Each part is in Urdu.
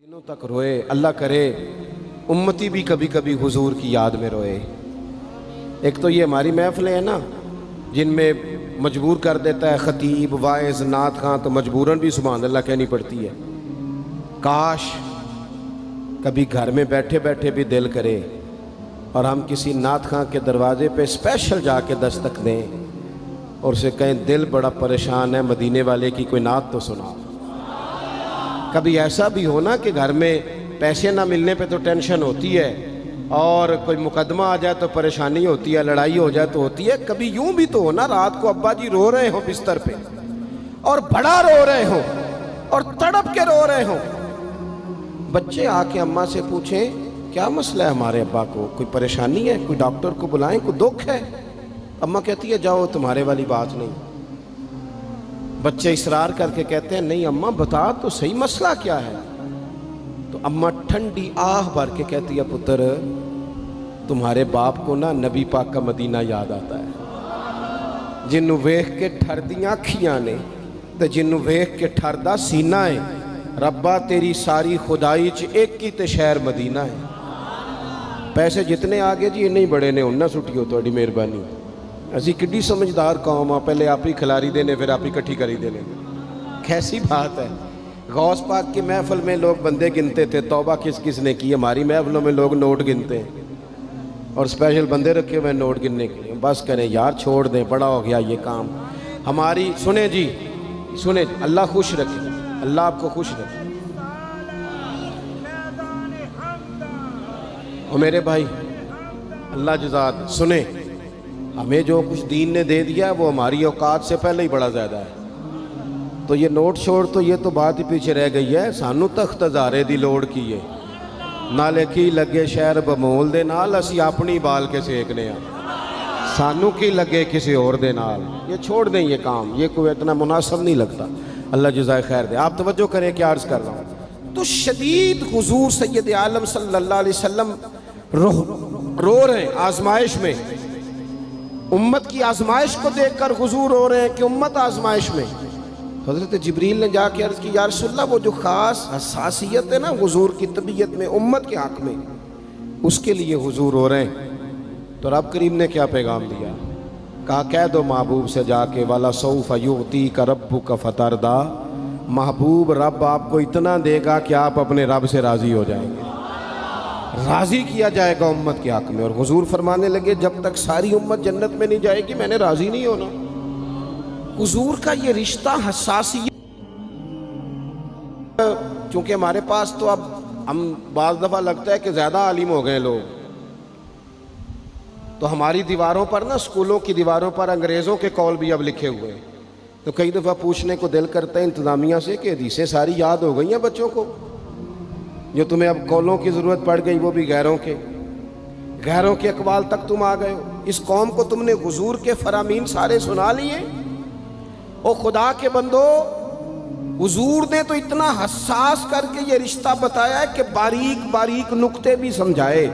دنوں تک روئے، اللہ کرے امتی بھی کبھی کبھی حضور کی یاد میں روئے۔ ایک تو یہ ہماری محفلیں ہیں نا جن میں مجبور کر دیتا ہے خطیب، واعظ، نعت خواں، تو مجبوراً بھی سبحان اللہ کہنی پڑتی ہے۔ کاش کبھی گھر میں بیٹھے بیٹھے بھی دل کرے اور ہم کسی نعت خواں کے دروازے پہ اسپیشل جا کے دستک دیں اور اسے کہیں دل بڑا پریشان ہے، مدینے والے کی کوئی نعت تو سنا۔ کبھی ایسا بھی ہونا کہ گھر میں پیسے نہ ملنے پہ تو ٹینشن ہوتی ہے اور کوئی مقدمہ آ جائے تو پریشانی ہوتی ہے، لڑائی ہو جائے تو ہوتی ہے۔ کبھی یوں بھی تو ہونا رات کو ابا جی رو رہے ہوں بستر پہ اور بڑا رو رہے ہوں اور تڑپ کے رو رہے ہوں، بچے آ کے اماں سے پوچھیں کیا مسئلہ ہے ہمارے ابا کو، کوئی پریشانی ہے، کوئی ڈاکٹر کو بلائیں، کوئی دکھ ہے؟ اماں کہتی ہے جاؤ تمہارے والی بات نہیں۔ بچے اصرار کر کے کہتے ہیں نہیں اماں بتا تو صحیح مسئلہ کیا ہے؟ تو اماں ٹھنڈی آہ بھر کے کہتی ہے پتر تمہارے باپ کو نا نبی پاک کا مدینہ یاد آتا ہے، جنوں ویکھ کے ٹھردیاں اکھیاں نے تے جنوں ویکھ کے ٹھردا سینہ ہے، ربا تیری ساری خدائی چ ایک ہی تے شہر مدینہ ہے۔ پیسے جتنے آگے جی انہیں بڑے نے انہاں سٹیو تہاڈی مہربانی، اسی کڈی سمجھدار قوم آ، پہلے آپ ہی کھلاری دینے پھر آپ ہی کٹھی کری دینے۔ کیسی بات ہے، غوث پاک کی محفل میں لوگ بندے گنتے تھے، توبہ کس کس نے کی، ہماری محفلوں میں لوگ نوٹ گنتے ہیں اور اسپیشل بندے رکھے ہوئے نوٹ گننے کے لیے۔ بس کریں یار، چھوڑ دیں، بڑا ہو گیا یہ کام ہماری۔ سنیں جی سنیں، اللہ خوش رکھے، اللہ آپ کو خوش رکھے۔ اور میرے بھائی اللہ جزات، سنیں ہمیں جو کچھ دین نے دے دیا ہے وہ ہماری اوقات سے پہلے ہی بڑا زیادہ ہے، تو یہ نوٹ چھوڑ تو یہ تو بات ہی پیچھے رہ گئی ہے۔ سانو تخت ہزارے دی لوڑ کی ہے، نالے کی لگے شہر بمول دے نال، اسی اپنی بال کے سیکنے ہیں، سانو کی لگے کسی اور دے نال۔ یہ چھوڑ دیں یہ کام، یہ کوئی اتنا مناسب نہیں لگتا۔ اللہ جزائے خیر دے۔ آپ توجہ کریں کیا عرض کر رہا ہوں۔ تو شدید حضور سید عالم صلی اللہ علیہ وسلم رو رہے ہیں آزمائش میں، امت کی آزمائش کو دیکھ کر حضور رو رہے ہیں کہ امت آزمائش میں۔ حضرت جبریل نے جا کے عرض کی یا رسول اللہ وہ جو خاص حساسیت ہے نا حضور کی طبیعت میں امت کے حق میں، اس کے لیے حضور رو رہے ہیں۔ تو رب کریم نے کیا پیغام دیا؟ کہا کہہ دو محبوب سے جا کے وَلَسَوْفَ يُعْطِيكَ رَبُّكَ فَتَرْضَىٰ، محبوب رب آپ کو اتنا دے گا کہ آپ اپنے رب سے راضی ہو جائیں گے، راضی کیا جائے گا امت کے حق میں۔ اور حضور فرمانے لگے جب تک ساری امت جنت میں نہیں جائے گی میں نے راضی نہیں ہونا۔ حضور کا یہ رشتہ حساسیت، چونکہ ہمارے پاس تو اب ہم بعض دفعہ لگتا ہے کہ زیادہ عالم ہو گئے لوگ، تو ہماری دیواروں پر نا، اسکولوں کی دیواروں پر انگریزوں کے قول بھی اب لکھے ہوئے ہیں، تو کئی دفعہ پوچھنے کو دل کرتا ہے انتظامیہ سے کہ حدیثیں ساری یاد ہو گئی ہیں بچوں کو، جو تمہیں اب قولوں کی ضرورت پڑ گئی وہ بھی غیروں کے اقوال تک تم آ گئے ہو۔ اس قوم کو تم نے حضور کے فرامین سارے سنا لیے۔ او خدا کے بندو، حضور نے تو اتنا حساس کر کے یہ رشتہ بتایا ہے کہ باریک باریک نقطے بھی سمجھائے،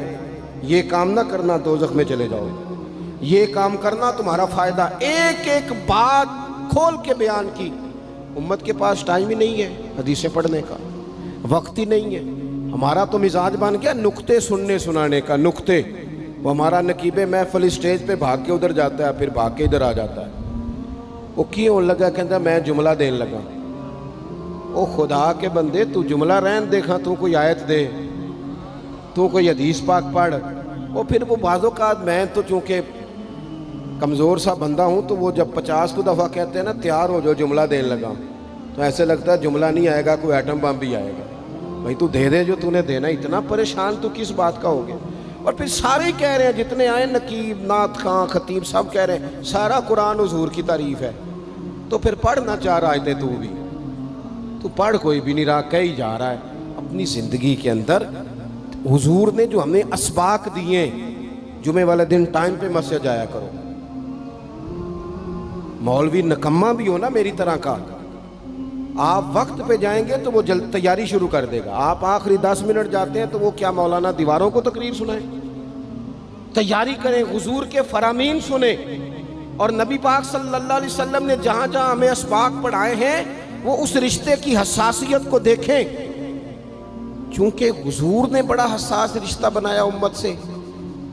یہ کام نہ کرنا دوزخ میں چلے جاؤ، یہ کام کرنا تمہارا فائدہ، ایک ایک بات کھول کے بیان کی۔ امت کے پاس ٹائم ہی نہیں ہے حدیثیں پڑھنے کا، وقت ہی نہیں ہے۔ ہمارا تو مزاج بن گیا نقطے سننے سنانے کا، نقطے۔ وہ ہمارا نقیب محفل اسٹیج پہ بھاگ کے ادھر جاتا ہے، پھر بھاگ کے ادھر آ جاتا ہے۔ وہ کیوں لگا کہتا میں جملہ دین لگا۔ او خدا کے بندے تو جملہ رہن دیکھا، تو کوئی آیت دے، تو کوئی حدیث پاک پڑھ۔ وہ پھر وہ بعض اوقات میں تو چونکہ کمزور سا بندہ ہوں تو وہ جب 50 کو دفعہ کہتے ہیں نا تیار ہو جو جملہ دین لگا، تو ایسے لگتا ہے جملہ نہیں آئے گا کوئی ایٹم بم بھی آئے گا۔ بھائی تو دے دے جو تو نے دینا، اتنا پریشان تو کس بات کا ہو گیا؟ اور پھر سارے ہی کہہ رہے ہیں جتنے آئے، نقیب، نعت خواں، خطیب، سب کہہ رہے ہیں سارا قرآن حضور کی تعریف ہے۔ تو پھر پڑھنا چاہ رہا ہے تو بھی تو پڑھ کوئی بھی نہیں رہا، کہی جا رہا ہے۔ اپنی زندگی کے اندر حضور نے جو ہمیں اسباق دیے، جمعے والے دن ٹائم پہ مسجد جایا کرو۔ مولوی نکمہ بھی ہو نا میری طرح کا، آپ وقت پہ جائیں گے تو وہ جلد تیاری شروع کر دے گا، آپ آخری 10 منٹ جاتے ہیں تو وہ کیا مولانا دیواروں کو تقریر سنائیں؟ تیاری کریں، حضور کے فرامین سنیں، اور نبی پاک صلی اللہ علیہ وسلم نے جہاں جہاں ہمیں اسباق پڑھائے ہیں وہ اس رشتے کی حساسیت کو دیکھیں۔ چونکہ حضور نے بڑا حساس رشتہ بنایا امت سے،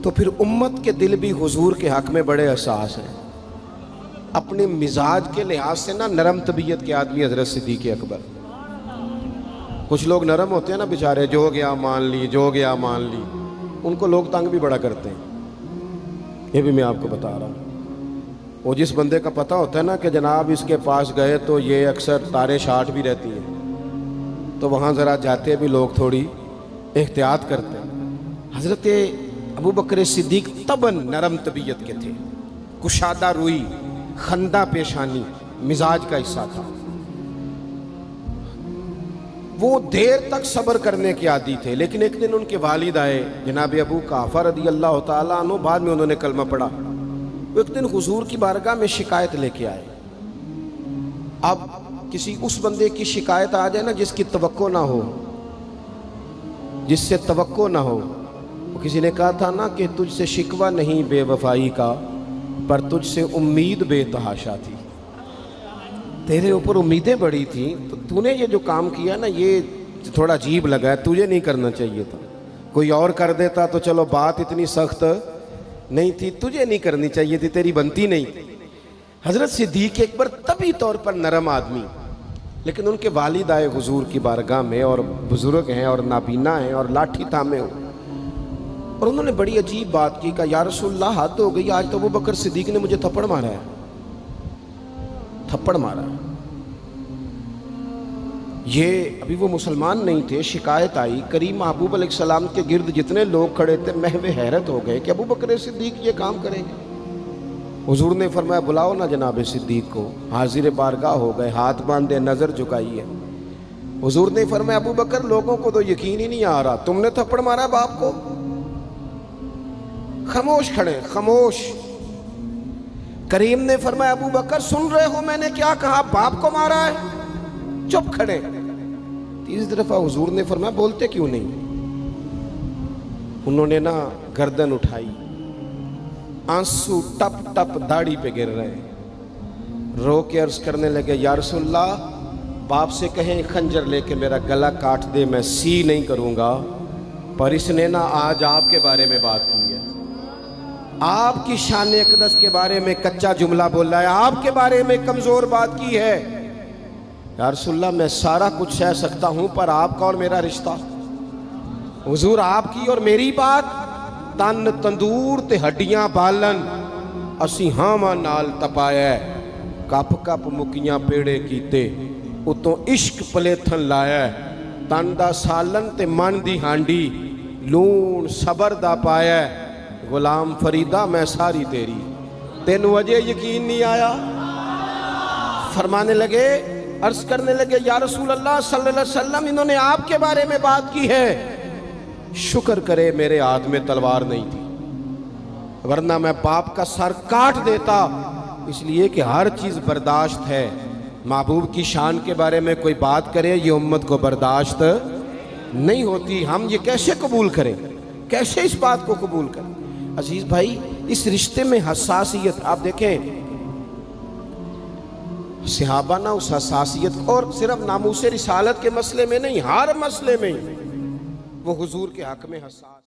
تو پھر امت کے دل بھی حضور کے حق میں بڑے حساس ہیں۔ اپنے مزاج کے لحاظ سے نا نرم طبیعت کے آدمی حضرت صدیق اکبر۔ کچھ لوگ نرم ہوتے ہیں نا بیچارے، جو گیا مان لی، جو گیا مان لی، ان کو لوگ تنگ بھی بڑا کرتے ہیں۔ یہ بھی میں آپ کو بتا رہا ہوں۔ وہ جس بندے کا پتہ ہوتا ہے نا کہ جناب اس کے پاس گئے تو یہ اکثر تارے شاٹ بھی رہتی ہیں، تو وہاں ذرا جاتے بھی لوگ تھوڑی احتیاط کرتے ہیں۔ حضرت ابو بکر صدیق طبعاً نرم طبیعت کے تھے، کشادہ روئی، خندہ پیشانی مزاج کا حصہ تھا۔ وہ دیر تک صبر کرنے کے عادی تھے، لیکن ایک دن ان کے والد آئے جناب ابو قحافہ رضی اللہ تعالیٰ عنہ، بعد میں انہوں نے کلمہ پڑھا۔ وہ ایک دن حضور کی بارگاہ میں شکایت لے کے آئے۔ اب کسی اس بندے کی شکایت آ جائے نا جس کی توقع نہ ہو، جس سے توقع نہ ہو۔ کسی نے کہا تھا نا کہ تجھ سے شکوہ نہیں بے وفائی کا، پر تجھ سے امید بے تحاشا تھی۔ تیرے اوپر امیدیں بڑی تھیں، تو نے یہ جو کام کیا نا یہ تھوڑا عجیب لگا ہے، تجھے نہیں کرنا چاہیے تھا۔ کوئی اور کر دیتا تو چلو بات اتنی سخت نہیں تھی، تجھے نہیں کرنی چاہیے تھی، تیری بنتی نہیں تھی۔ حضرت صدیق اکبر طبی طور پر نرم آدمی، لیکن ان کے والد آئے حضور کی بارگاہ میں، اور بزرگ ہیں اور نابینا ہیں اور لاٹھی تھامے ہو، اور انہوں نے بڑی عجیب بات کی، کہا یا رسول اللہ حد ہو گئی، آج تو ابو بکر صدیق نے مجھے تھپڑ مارا ہے، تھپڑ مارا ہے۔ یہ ابھی وہ مسلمان نہیں تھے، شکایت آئی، کریم محبوب علیہ السلام کے گرد جتنے لوگ کھڑے تھے محو حیرت ہو گئے کہ ابو بکر صدیق یہ کام کریں گے۔ حضور نے فرمایا بلاؤ نا جناب صدیق کو۔ حاضر بارگاہ ہو گئے، ہاتھ باندھے، نظر جھکائی ہے۔ حضور نے فرمایا ابو بکر لوگوں کو تو یقین ہی نہیں آ رہا، تم نے تھپڑ مارا باپ کو؟ خاموش کھڑے، خاموش۔ کریم نے فرمایا ابو بکر سن رہے ہو میں نے کیا کہا، باپ کو مارا ہے؟ چپ کھڑے۔ تیسری دفعہ حضور نے فرمایا بولتے کیوں نہیں؟ انہوں نے نا گردن اٹھائی، آنسو ٹپ ٹپ داڑھی پہ گر رہے، رو کے عرض کرنے لگے یا رسول اللہ باپ سے کہیں خنجر لے کے میرا گلا کاٹ دے، میں سی نہیں کروں گا، پر اس نے نا آج آپ کے بارے میں بات کی ہے، آپ کی شان اقدس کے بارے میں کچا جملہ بولا ہے، آپ کے بارے میں کمزور بات کی ہے۔ یا رسول اللہ میں سارا کچھ سہ سکتا ہوں، پر آپ کا اور میرا رشتہ، حضور آپ کی اور میری بات، تن تندور تے ہڈیاں بالن، اسی ہاواں نال تپایا، کپ کپ مکیاں پیڑے کیتے، اتوں عشق پلیتھن لایا، تن دا سالن تے من دی ہانڈی، لون صبر دا پایا، غلام فریدہ میں ساری تیری، تینوں وجہ یقین نہیں آیا؟ فرمانے لگے، عرض کرنے لگے یا رسول اللہ صلی اللہ علیہ وسلم انہوں نے آپ کے بارے میں بات کی ہے، شکر کرے میرے ہاتھ میں تلوار نہیں تھی، ورنہ میں باپ کا سر کاٹ دیتا، اس لیے کہ ہر چیز برداشت ہے۔ محبوب کی شان کے بارے میں کوئی بات کرے یہ امت کو برداشت نہیں ہوتی، ہم یہ کیسے قبول کریں، کیسے اس بات کو قبول کریں؟ عزیز بھائی اس رشتے میں حساسیت، آپ دیکھیں صحابہ نا اس حساسیت، اور صرف ناموس رسالت کے مسئلے میں نہیں، ہر مسئلے میں وہ حضور کے حق میں حساس